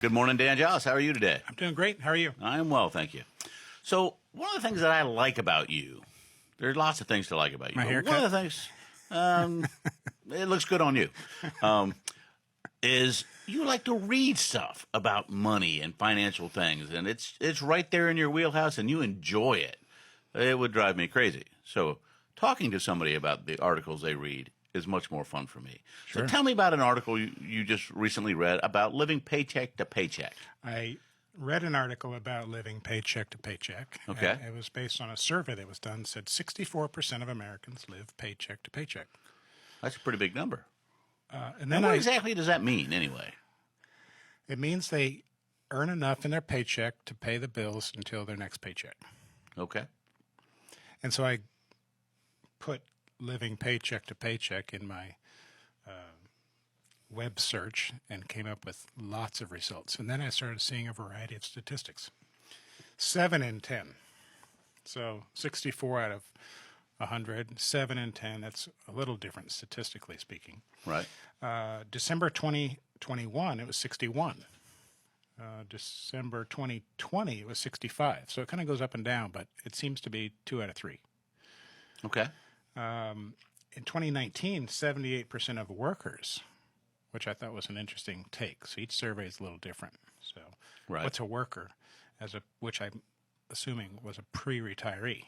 Good morning, Dan Giles. How are you today? I'm doing great. How are you? I'm well, thank you. So, one of the things that I like about you, there's lots of things to like about you. My but haircut? one of the things, it looks good on you, is you like to read stuff about money and financial things, and it's right there in your wheelhouse, and you enjoy it. It would drive me crazy. So, talking to somebody about the articles they read is much more fun for me. Sure. So tell me about an article you just recently read about living paycheck to paycheck. I read an article about living paycheck to paycheck. Okay. It was based on a survey that was done. Said 64% of Americans live paycheck to paycheck. That's a pretty big number. And then What exactly does that mean, anyway? it means they earn enough in their paycheck to pay the bills until their next paycheck. Okay. And so I put living paycheck to paycheck in my web search and came up with lots of results. And then I started seeing a variety of statistics. 7 in 10. So 64 out of 100, 7 in 10. That's a little different statistically speaking. Right. December 2021, it was 61. December 2020, it was 65. So it kind of goes up and down, but it seems to be 2 out of 3. Okay. In 2019, 78% of workers, which I thought was an interesting take. So each survey is a little different. So Right. what's a worker, which I'm assuming was a pre-retiree,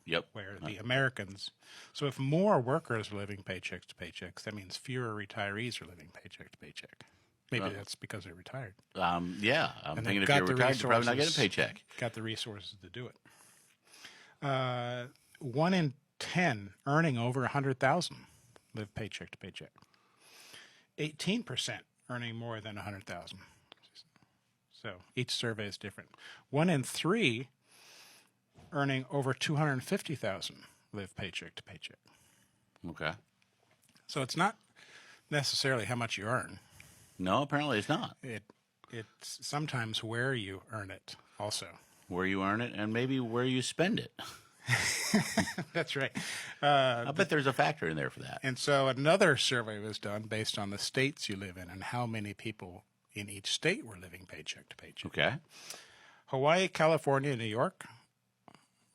Yep. where the Americans, so if more workers are living paychecks to paychecks, that means fewer retirees are living paycheck to paycheck. Maybe that's because they're retired. Yeah. I'm And thinking they've if got you're the retired, you're probably not getting a resources- paycheck. Got the resources to do it. 1 in 10 earning over 100,000 live paycheck to paycheck. 18% earning more than 100,000. So each survey is different. 1 in 3 earning over 250,000 live paycheck to paycheck. Okay. So it's not necessarily how much you earn. No, apparently it's not. It's sometimes where you earn it also. Where you earn it and maybe where you spend it. That's right. I bet there's a factor in there for that. And so another survey was done based on the states you live in and how many people in each state were living paycheck to paycheck. Okay. Hawaii, California, New York,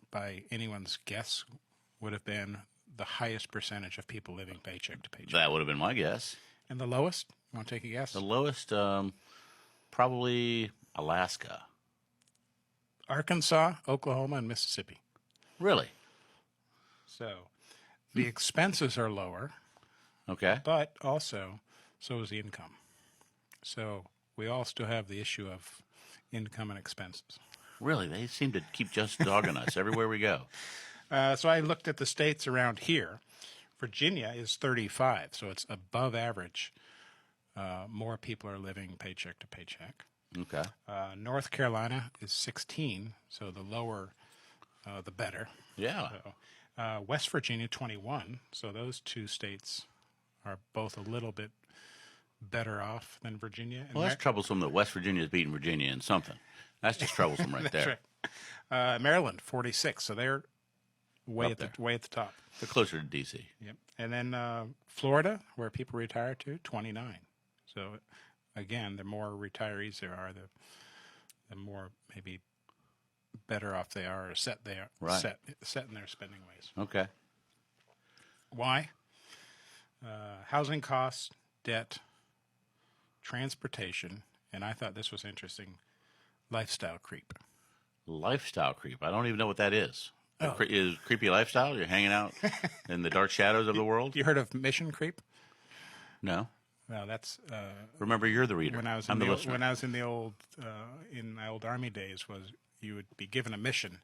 by anyone's guess, would have been the highest percentage of people living paycheck to paycheck. That would have been my guess. And the lowest? You want to take a guess? The lowest, probably Alaska. Arkansas, Oklahoma, and Mississippi. Really? So the expenses are lower, Okay. but also so is the income. So we all still have the issue of income and expenses. Really? They seem to keep just dogging us everywhere we go. So I looked at the states around here. Virginia is 35, so it's above average. More people are living paycheck to paycheck. Okay. North Carolina is 16, so the lower, the better. Yeah. So, West Virginia, 21. So those two states are both a little bit better off than Virginia. And Well, that's troublesome that West Virginia is beating Virginia in something. That's just troublesome right there. That's right. Maryland, 46. So they're way Up at the top. They're closer to D.C. Yep. And then Florida, where people retire to, 29. So again, the more retirees there are, the more maybe better off they are, or set they are, Right. set in their spending ways. Okay. Why? Housing costs, debt, transportation, and I thought this was interesting, lifestyle creep. Lifestyle creep. I don't even know what that is. Oh. Is creepy lifestyle? You're hanging out in the dark shadows of the world? You heard of mission creep? No. Well, that's Remember, you're the reader. when I was I'm in the the listener. when I was in the old in my old Army days. Was you would be given a mission,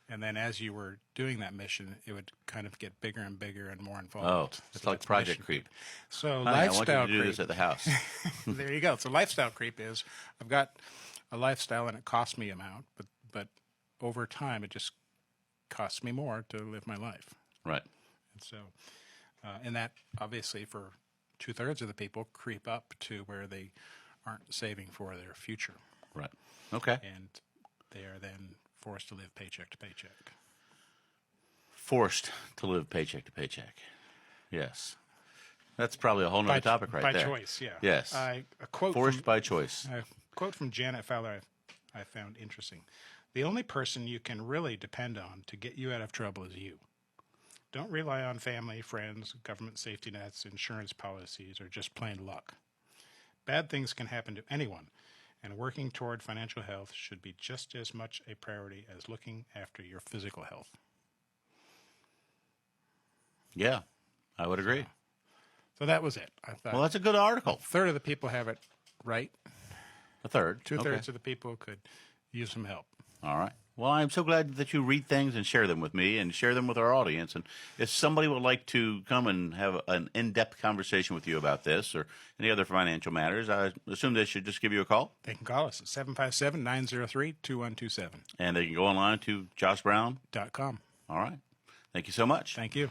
and then as you were doing that mission, it would kind of get bigger and bigger and more involved. Oh, it's So like that's Project mission Creep. So Honey, I want you lifestyle to do creep. this at the house. There you go. So lifestyle creep is I've got a lifestyle and it costs me amount, but over time it just costs me more to live my life. Right. And so, and that obviously for 2/3 of the people creep up to where they aren't saving for their future, Right. Okay. and they are then forced to live paycheck to paycheck. Forced to live paycheck to paycheck. Yes. That's probably a whole nother topic right by there. choice, yeah. Yes. A quote Forced from, by choice. quote from Janet Fowler I found interesting. The only person you can really depend on to get you out of trouble is you. Don't rely on family, friends, government safety nets, insurance policies, or just plain luck. Bad things can happen to anyone, and working toward financial health should be just as much a priority as looking after your physical health. Yeah, I would agree. So that was it. I thought Well, that's a good article. a third of the people have it right. A third. Two-thirds of the people could use some help. All right. Well, I'm so glad that you read things and share them with me and share them with our audience. And if somebody would like to come and have an in-depth conversation with you about this or any other financial matters, I assume they should just give you a call. They can call us at 757-903-2127. And they can go online to joshbrown.com. .com. All right. Thank you so much. Thank you.